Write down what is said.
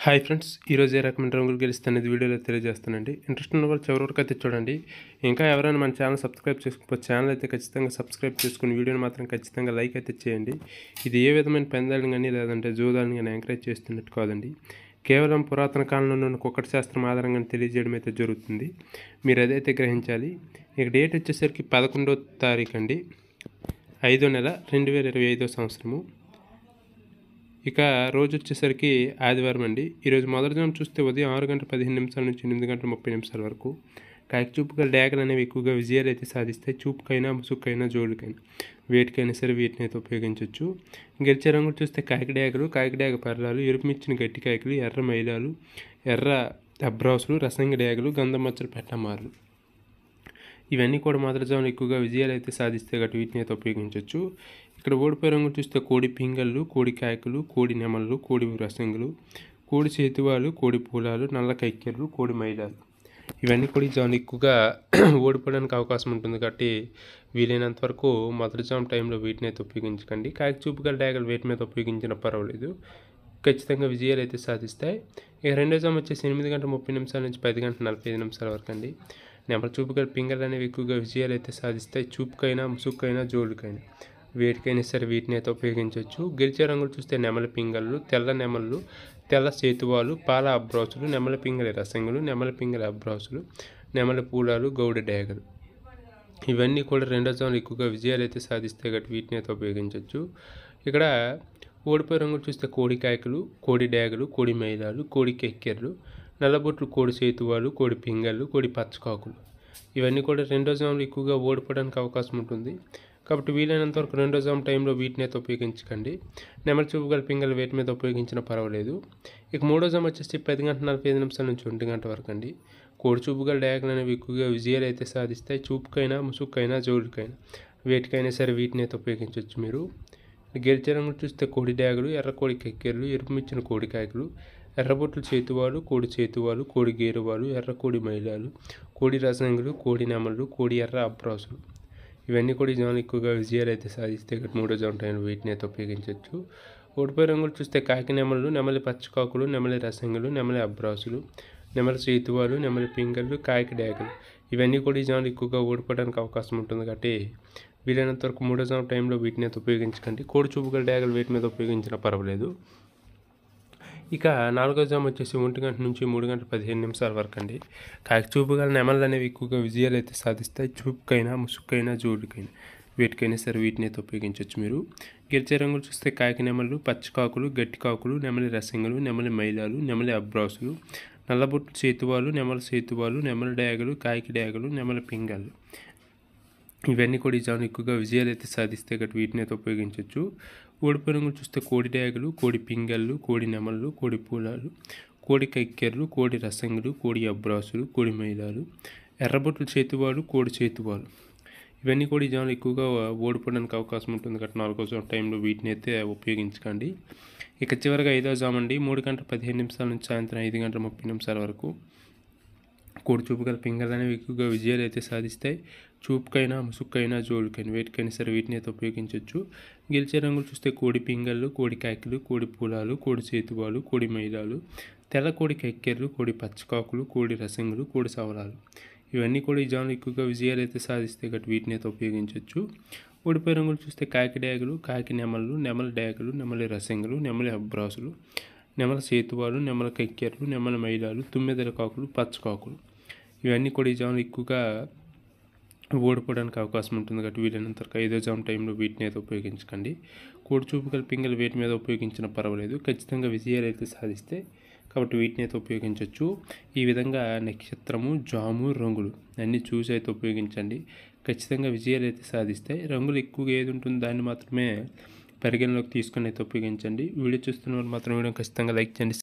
Hi friends, ఈరోజు ఏ రకమైన రంగులు గెలుస్తానేది వీడియోలో తెలియజేస్తానండి. ఇంట్రెస్ట్ ఉన్న వాళ్ళు చివరి వరకు అయితే చూడండి. ఇంకా ఎవరైనా మన ఛానల్ సబ్స్క్రైబ్ చేసుకోకపోతే ఛానల్ అయితే ఖచ్చితంగా సబ్స్క్రైబ్ చేసుకుని వీడియోని మాత్రం ఖచ్చితంగా లైక్ అయితే చేయండి. ఇది ఏ విధమైన పందాలను కానీ లేదంటే జూదాలను కానీ ఎంకరేజ్ చేస్తున్నట్టు కాదండి. కేవలం పురాతన కాలంలో ఉన్న కుక్కటి శాస్త్రం ఆధారంగా తెలియజేయడం అయితే జరుగుతుంది. మీరు అదైతే గ్రహించాలి. ఇక డేట్ వచ్చేసరికి 11వ తారీఖు అండి, 5వ నెల 2025 సంవత్సరము. ఇక రోజు వచ్చేసరికి ఆదివారం అండి. ఈరోజు మొదటి జాము చూస్తే ఉదయం 6:15 నుంచి 8:30 వరకు కాకి చూపుగా డాగలు అనేవి ఎక్కువగా విజయాలు అయితే సాధిస్తాయి. చూపుకైనా ముసుక్కైనా జోడుకైనా వేటికైనా సరే వీటిని అయితే ఉపయోగించవచ్చు. గెలిచే రంగులు చూస్తే కాకి డాగలు, కాకి డాగ పర్లాలు, ఎరుపుమిచ్చిన గట్టి కాయకులు, ఎర్ర మైలాలు, ఎర్ర అబ్రాసులు, రసంగి డాగలు, గంధం మచ్చలు, పెట్టమార్లు ఇవన్నీ కూడా మొదటి జాములు ఎక్కువగా విజయాలు అయితే సాధిస్తే గట్టి వీటిని అయితే ఉపయోగించవచ్చు. ఇక్కడ ఓడిపోయే రంగులు చూస్తే కోడి పింగళ్ళు, కోడి కాయకులు, కోడి నెమళ్ళు, కోడి రసంగులు, కోడి చేతువాలు, కోడి పూలాలు, నల్ల కైక్కెర్లు, కోడి మైలాలు ఇవన్నీ కూడా ఈ జాములు ఎక్కువగా ఓడిపోవడానికి అవకాశం ఉంటుంది. కాబట్టి వీలైనంత వరకు మొదటి జాము టైంలో వీటిని అయితే ఉపయోగించకండి. కాకి చూపుగల డాగలు వేటి మీద ఉపయోగించినా పర్వాలేదు, ఖచ్చితంగా విజయాలు అయితే సాధిస్తాయి. ఇక రెండో జాము వచ్చేసి 8:30 నుంచి 10:45 వరకు అండి. నెమల చూపుగల పింగళ్ళు అనేవి ఎక్కువగా విజయాలు అయితే సాధిస్తాయి. చూపుకైనా ముసుక్కైనా జోడుకైనా వేటికైనా సరే వీటిని అయితే ఉపయోగించవచ్చు. గెలిచే రంగులు చూస్తే నెమల పింగళ్ళు, తెల్ల నెమళ్ళు, తెల్ల సేతువాలు, పాల అబ్రాసులు, నెమల పింగళి రసంగులు, నెమల పింగళి అబ్రాసులు, నెమల పూలాలు, గౌడ డాగలు ఇవన్నీ కూడా రెండో జాములు ఎక్కువగా విజయాలు అయితే సాధిస్తాయి కాబట్టి వీటిని అయితే ఉపయోగించవచ్చు. ఇక్కడ ఓడిపోయే రంగులు చూస్తే కోడి కాయకులు, కోడి డాగలు, కోడి మైలాలు, కోడి కెక్కెర్లు, నల్లబొట్లు, కోడి సేతువాలు, కోడి పింగళ్ళు, కోడి పచ్చకాకులు ఇవన్నీ కూడా రెండో జాములు ఎక్కువగా ఓడిపోవడానికి అవకాశం ఉంటుంది. కాబట్టి వీలైనంత వరకు రెండో జాము టైంలో వీటిని అయితే ఉపయోగించకండి. నెమలి చూపుగల పింగళ్ళు వేటి మీద ఉపయోగించినా పర్వాలేదు. ఇక మూడో జాము వచ్చేసి 10:45 నుంచి 1 వరకు అండి. కోడి చూపుగల డాగలు అనేవి ఎక్కువగా విజయాలు అయితే సాధిస్తాయి. చూపుకైనా ముసుక్కైనా జోడుకైనా వేటికైనా సరే వీటిని అయితే ఉపయోగించవచ్చు. మీరు గెలిచే రంగులు చూస్తే కోడి డాగలు, ఎర్ర కోడి కెక్కెర్లు, ఎరుపుమిచ్చిన కోడి కాయకులు, ఎర్రబొట్లు చేతువాలు, కోడి చేతువాలు, కోడి గేరువాలు, ఎర్ర కోడి మైలాలు, కోడి రసంగులు, కోడి నెమళ్ళు, కోడి ఎర్ర అబ్రాసులు ఇవన్నీ కూడా ఈ జాములు ఎక్కువగా విజయాలు అయితే సాధిస్తే మూడో జాము టైంలో వీటిని అయితే ఉపయోగించవచ్చు. ఓడిపోయే రంగులు చూస్తే కాకి నెమళ్ళు, నెమలి పచ్చకాకులు, నెమలి రసంగులు, నెమలి అబ్రాసులు, నెమలి చేతువాలు, నెమలి పింగళ్ళు, కాకి డాగలు ఇవన్నీ కూడా ఈ జాములు ఎక్కువగా ఓడిపోవడానికి అవకాశం ఉంటుంది. కాబట్టి వీలైనంత వరకు మూడో జాము టైంలో వీటిని అయితే ఉపయోగించకండి. కోడి చూపుగల డాగలు వీటి మీద ఉపయోగించినా పర్వాలేదు. ఇక నాలుగో జాము వచ్చేసి 1 నుంచి 3:15 వరకు అండి. కాకి చూపుగల నెమళ్ళు అనేవి ఎక్కువగా విజయాలు అయితే సాధిస్తాయి. చూపుకైనా ముసుక్కైనా జోడుకైనా వేటికైనా సరే వీటిని అయితే ఉపయోగించవచ్చు. మీరు గెలిచే రంగులు చూస్తే కాకి నెమళ్ళు, పచ్చకాకులు, గట్టి కాకులు, నెమలి రసంగులు, నెమలి మైలాలు, నెమలి అబ్రాసులు, నల్లబొట్టు చేతువాలు, నెమల సేతువాలు, నెమలి డాగలు, కాకి డాగలు, నెమలి పింగళ్ళు ఇవన్నీ కూడా ఈ జాములు ఎక్కువగా విజయాలు అయితే సాధిస్తే గట్టి వీటిని అయితే ఉపయోగించవచ్చు. ఓడిపోయే రంగులు చూస్తే కోడి డాగలు, కోడి పింగళ్ళు, కోడి నెమళ్ళు, కోడి పూలాలు, కోడి కైక్కెర్లు, కోడి రసంగులు, కోడి అబ్రాసులు, కోడి మైలాలు, ఎర్రబొట్లు చేతువాలు, కోడి చేతువాలు ఇవన్నీ కూడా ఈ జాములు ఎక్కువగా ఓడిపోవడానికి అవకాశం ఉంటుంది. కాబట్టి నాలుగో జాము టైంలో వీటిని అయితే ఉపయోగించకండి. ఇక చివరిగా ఐదో జాము అండి, 3:15 నుంచి సాయంత్రం 5:30 వరకు కోడి చూపుగల పింగళ్ళు అనేవి ఎక్కువగా విజయాలు అయితే సాధిస్తాయి. చూపుకైనా ముసుక్కైనా జోడుకైనా వేటికైనా సరే వీటిని అయితే ఉపయోగించవచ్చు. గెలిచే రంగులు చూస్తే కోడి పింగళ్ళు, కోడి కాయకులు, కోడి పూలాలు, కోడి చేతువాలు, కోడి మైలాలు, తెల్ల కోడి కెక్కెర్లు, కోడి పచ్చకాకులు, కోడి రసంగులు, కోడి సవలాలు ఇవన్నీ కూడా ఈ జాములు ఎక్కువగా విజయాలు అయితే సాధిస్తే గట్టి వీటిని అయితే ఉపయోగించవచ్చు. ఓడిపోయే రంగులు చూస్తే కాకి డాగలు, కాకి నెమళ్ళు, నెమలి డాగలు, నెమలి రసంగులు, నెమలి అబ్రాసులు, నెమల సేతువాలు, నెమల కెక్కెర్లు, నెమలి మైలాలు, తుమ్మెదల కాకులు, పచ్చకాకులు ఇవన్నీ కూడా ఈ జాములు ఎక్కువగా ఓడిపోవడానికి అవకాశం ఉంటుంది. కాబట్టి వీలైనంత వరకు ఐదో జాము టైంలో వీటిని అయితే ఉపయోగించకండి. కోడి చూపుగల పింగళ్ళు వేటి మీద ఉపయోగించినా పర్వాలేదు, ఖచ్చితంగా విజయాలు అయితే సాధిస్తే కాబట్టి వీటిని అయితే ఉపయోగించవచ్చు. ఈ విధంగా నక్షత్రము, జాము, రంగులు అన్నీ చూసి అయితే ఉపయోగించండి. ఖచ్చితంగా విజయాలు అయితే సాధిస్తాయి. రంగులు ఎక్కువగా ఏది ఉంటుందో దాన్ని మాత్రమే పరిగణలోకి తీసుకొని అయితే ఉపయోగించండి. వీడియో చూస్తున్న వాళ్ళు మాత్రం వీడియో ఖచ్చితంగా లైక్ చేయండి.